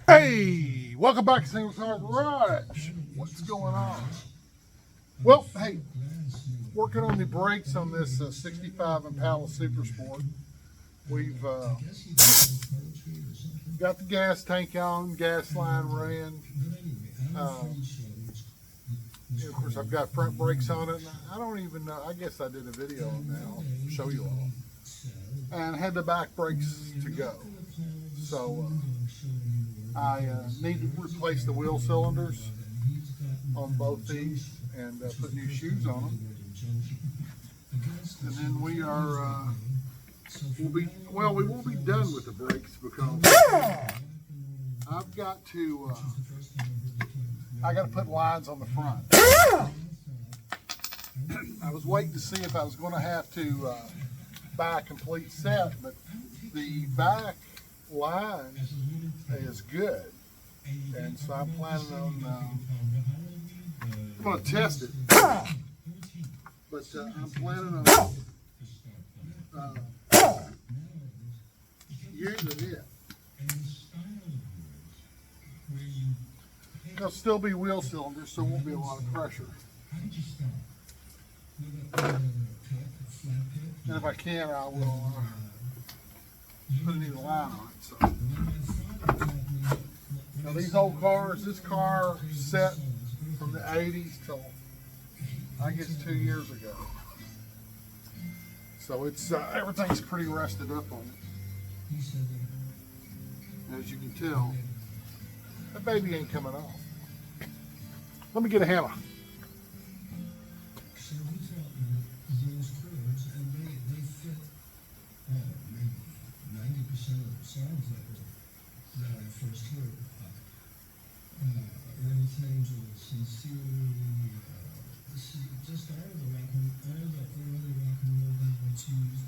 Hey, welcome back to Single Car Garage. What's going on? Well, hey, working on the brakes on this 65 Impala Super Sport. We've got the gas tank on, gas line ran. Of course, I've got front brakes on it. And I don't even know. I guess I did a video on that. I'll show you all. And had the back brakes to go. So I need to replace the wheel cylinders on both these and put new shoes on them. And then we won't be done with the brakes because I've got to put lines on the front. I was waiting to see if I was going to have to buy a complete set, but the back line is good, and so I'm planning on I'm going to test it, but I'm planning on using it. There'll still be wheel cylinders, so there won't be a lot of pressure. And if I can, I will put a new line on it. So. Now these old cars, this car set from the 80s till I guess 2 years ago. So it's everything's pretty rusted up on it. As you can tell, that baby ain't coming off. Let me get a hammer. Just all the early rock and roll ballads used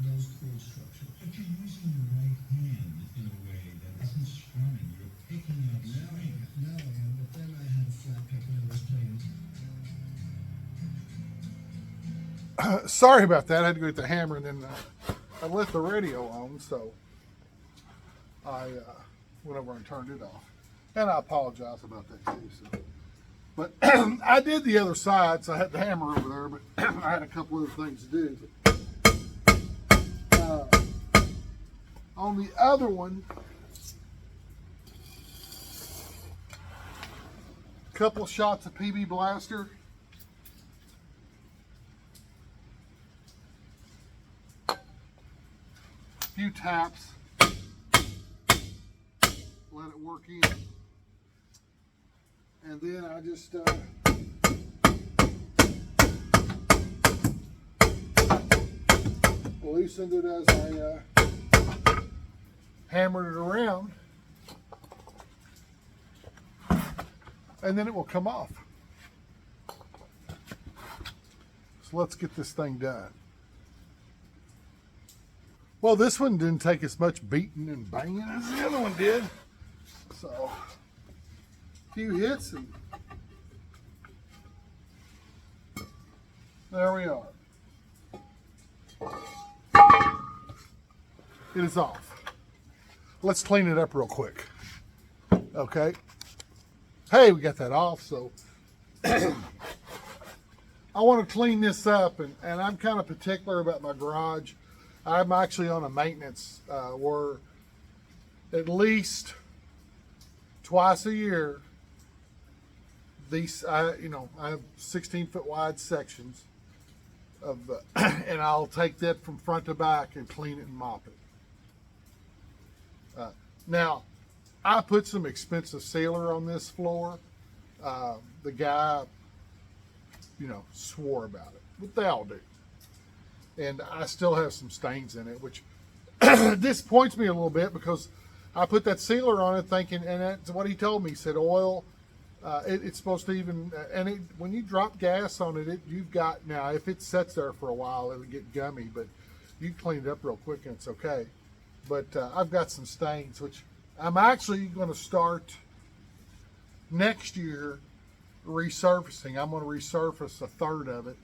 those chord structures. But you're using your right hand in a way that isn't strumming. You're picking up string. Now I am, but then I had a flat pick and I was playing. Sorry about that. I had to go get the hammer, and then I left the radio on, so I went over and turned it off. And I apologize about that too. So. But I did the other side, so I had the hammer over there, but I had a couple other things to do. On the other one, a couple shots of PB Blaster. A few taps. Let it work in. And then I just loosened it as I hammered it around, and then it will come off. So let's get this thing done. Well, this one didn't take as much beating and banging as the other one did. So a few hits and there we are. It is off. Let's clean it up real quick. Okay. Hey, we got that off, so I want to clean this up, and I'm kind of particular about my garage. I'm actually on a maintenance where at least twice a year, I have 16-foot wide sections of, and I'll take that from front to back and clean it and mop it. Now, I put some expensive sealer on this floor. The guy, swore about it, but they all do. And I still have some stains in it, which disappoints me a little bit because I put that sealer on it thinking, and that's what he told me. He said oil, it's supposed to even, when you drop gas on it, you've got, now if it sits there for a while, it'll get gummy, but you clean it up real quick and it's okay. But I've got some stains, which I'm actually going to start next year resurfacing. I'm going to resurface a third of it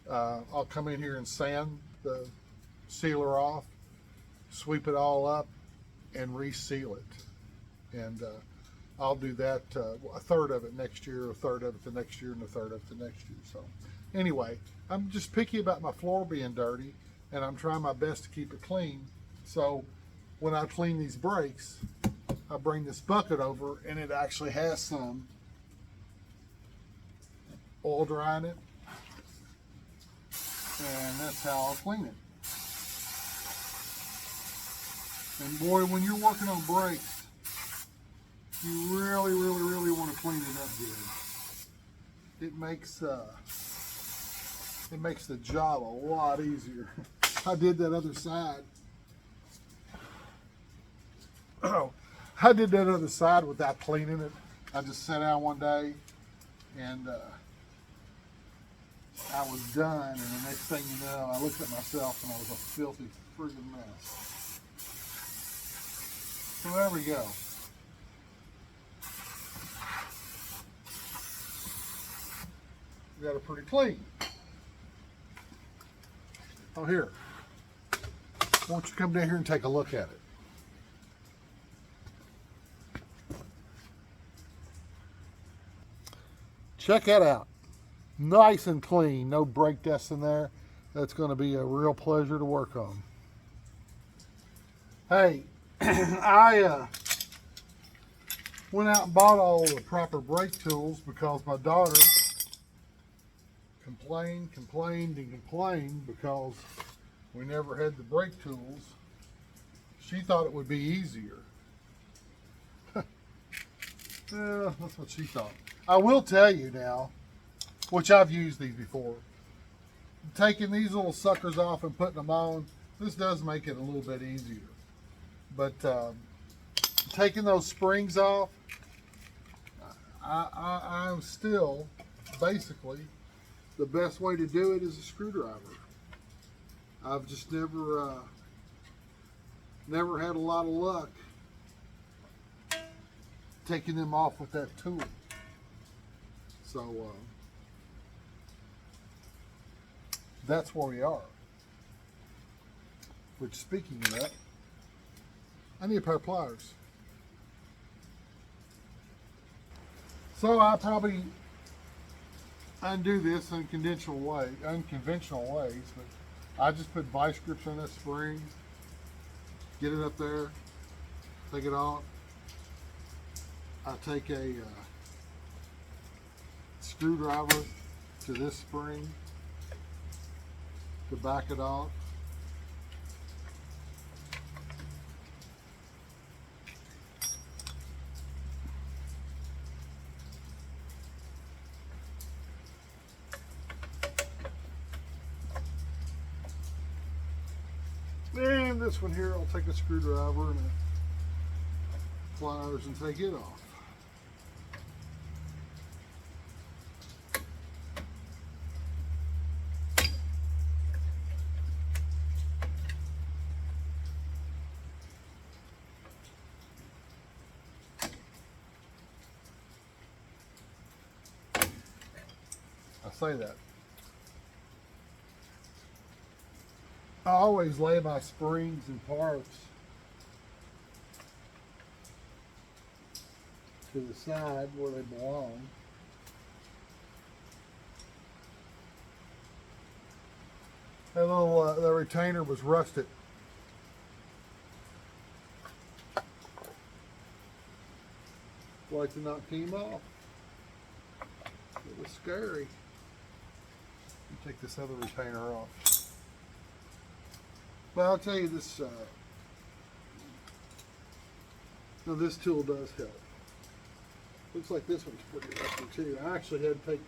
I'll come in here and sand the sealer off, sweep it all up, and reseal it. And I'll do that a third of it next year, a third of it the next year, and a third of it the next year. So anyway, I'm just picky about my floor being dirty, and I'm trying my best to keep it clean. So when I clean these brakes, I bring this bucket over, and it actually has some oil dry in it, and that's how I'll clean it. And boy, when you're working on brakes, you really want to clean it up good. It makes the job a lot easier. I did that other side. Oh, I did that other side without cleaning it. I just sat down one day and I was done, and the next thing you know, I looked at myself and I was a filthy friggin' mess. So there we go. We got it pretty clean. Oh, here. Why don't you come down here and take a look at it? Check that out. Nice and clean. No brake dust in there. That's going to be a real pleasure to work on. Hey, I went out and bought all the proper brake tools because my daughter complained because we never had the brake tools. She thought it would be easier. Yeah, that's what she thought. I will tell you now, which I've used these before, taking these little suckers off and putting them on, this does make it a little bit easier. But taking those springs off, I'm still basically, the best way to do it is a screwdriver. I've just never had a lot of luck taking them off with that tool. So that's where we are. Which, speaking of that, I need a pair of pliers. So I probably undo this unconventional ways, but I just put vice grips on that spring, get it up there, take it off. I take a screwdriver to this spring to back it off. And this one here, I'll take a screwdriver and a pliers and take it off. I say that. I always lay my springs and parts to the side where they belong. That little the retainer was rusted. Like to knock him off. It was scary. Take this other retainer off. But I'll tell you this, now this tool does help. Looks like this one's pretty rusty too. I actually had to take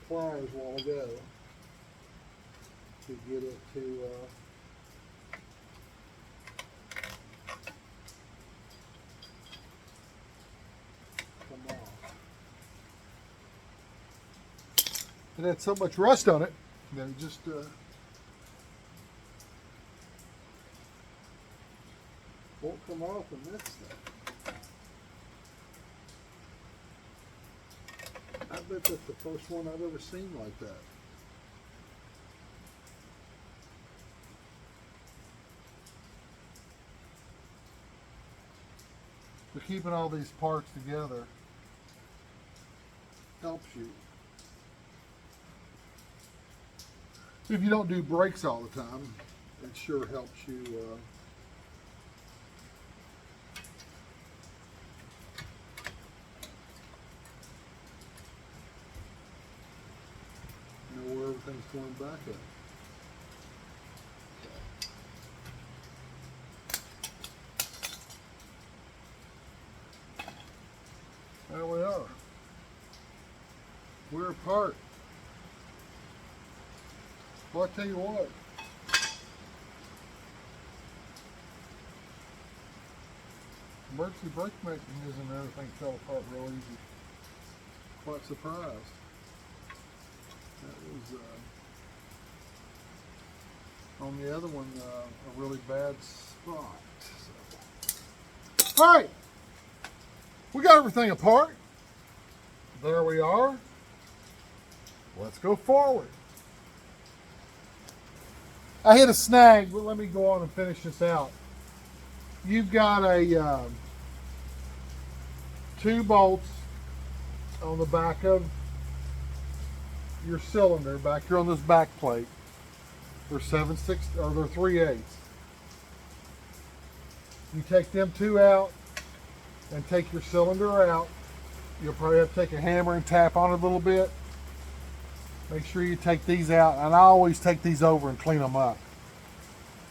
pliers a while ago to get it to come off. It had so much rust on it that it just won't come off in this stuff. I bet that's the first one I've ever seen like that. keeping all these parts together helps you. If you don't do brakes all the time, it sure helps you. Know where everything's going back at. There we are. We're apart. Well, I tell you what. Emergency brake mechanism and everything fell apart real easy. Quite surprised. That was on the other one a really bad spot. So. All right, we got everything apart. There we are. Let's go forward. I hit a snag, but let me go on and finish this out. You've got a 2 bolts on the back of your cylinder back here on this back plate. They're 7/6 or they're 3/8. You take them 2 out and take your cylinder out. You'll probably have to take a hammer and tap on it a little bit. Make sure you take these out, and I always take these over and clean them up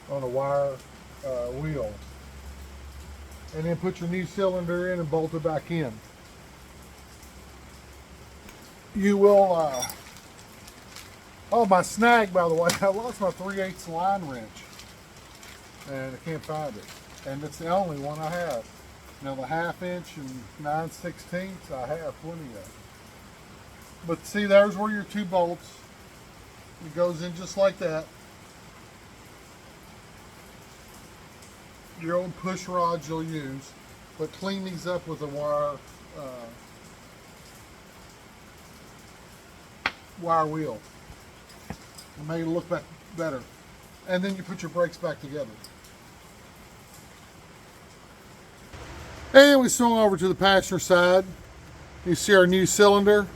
on a wire wheel. And then put your new cylinder in and bolt it back in. You will, oh, my snag, by the way, I lost my 3/8 line wrench. And I can't find it. And it's the only one I have. Now the 1/2 inch and 9/16 I have plenty of. But see, there's where your 2 bolts. It goes in just like that. Your own push rods you'll use, but clean these up with a wire wheel. It may look back better. And then you put your brakes back together. And we swung over to the passenger side. You see our new cylinder,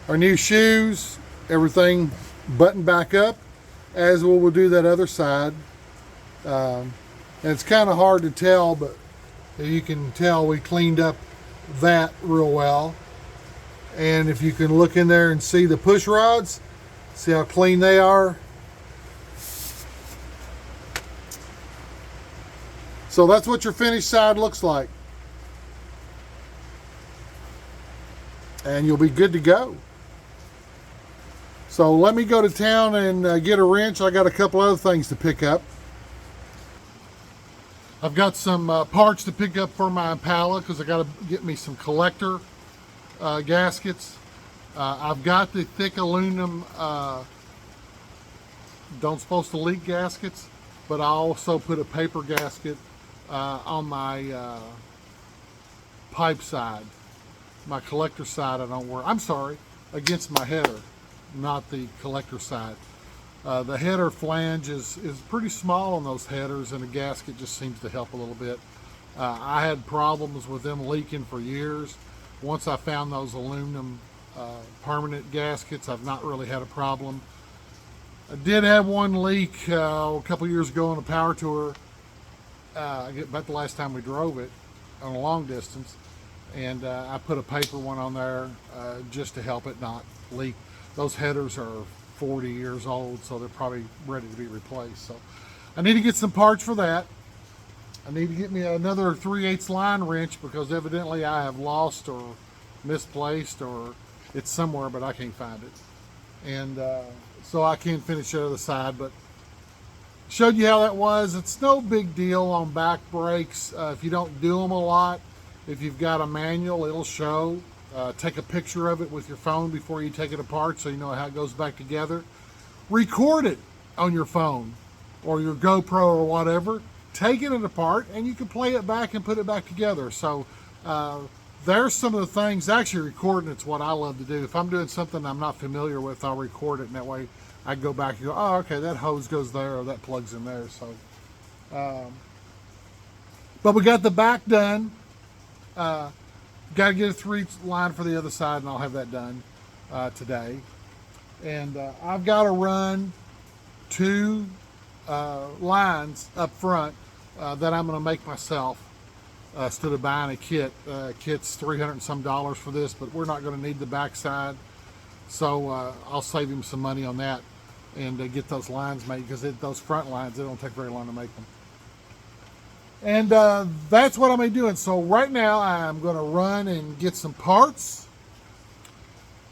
our new shoes, everything buttoned back up, as we'll do that other side. And it's kind of hard to tell, but you can tell we cleaned up that real well. And if you can look in there and see the push rods, see how clean they are. So that's what your finished side looks like. And you'll be good to go. So let me go to town and get a wrench. I got a couple other things to pick up. I've got some parts to pick up for my Impala because I got to get me some collector gaskets. I've got the thick aluminum don't supposed to leak gaskets, but I also put a paper gasket on my pipe side. My collector side I don't wear. I'm sorry, against my header, not the collector side. The header flange is pretty small on those headers, and a gasket just seems to help a little bit. I had problems with them leaking for years. Once I found those aluminum permanent gaskets, I've not really had a problem. I did have one leak a couple years ago on a power tour. About the last time we drove it on a long distance, and I put a paper one on there just to help it not leak. Those headers are 40 years old, so they're probably ready to be replaced. So I need to get some parts for that. I need to get me another 3/8 line wrench because evidently I have lost or misplaced, or it's somewhere but I can't find it. And so I can finish the other side, but showed you how that was. It's no big deal on back brakes if you don't do them a lot. If you've got a manual, it'll show. Take a picture of it with your phone before you take it apart so you know how it goes back together. Record it on your phone or your GoPro or whatever. Take it apart and you can play it back and put it back together. So there's some of the things. Actually, recording it's what I love to do. If I'm doing something I'm not familiar with, I'll record it, and that way I go back and go, oh, okay, that hose goes there or that plugs in there. So But we got the back done. Got to get a 3 line for the other side, and I'll have that done today. And I've got to run 2 lines up front that I'm going to make myself instead of buying a kit. Kit's $300 and some for this, but we're not going to need the backside, so I'll save him some money on that and get those lines made, because those front lines, they don't take very long to make them. And that's what I'm going to be doing. So right now I'm going to run and get some parts.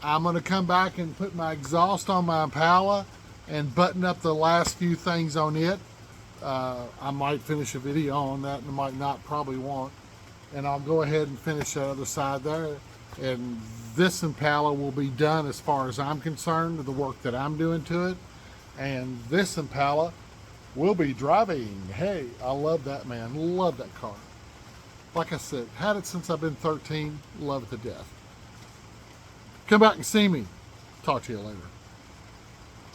I'm going to come back and put my exhaust on my Impala and button up the last few things on it. I might finish a video on that, and I might not, probably won't. And I'll go ahead and finish the other side there. And this Impala will be done as far as I'm concerned, the work that I'm doing to it. And this Impala will be driving. Hey, I love that, man. Love that car. Like I said, had it since I've been 13. Love it to death. Come back and see me. Talk to you later.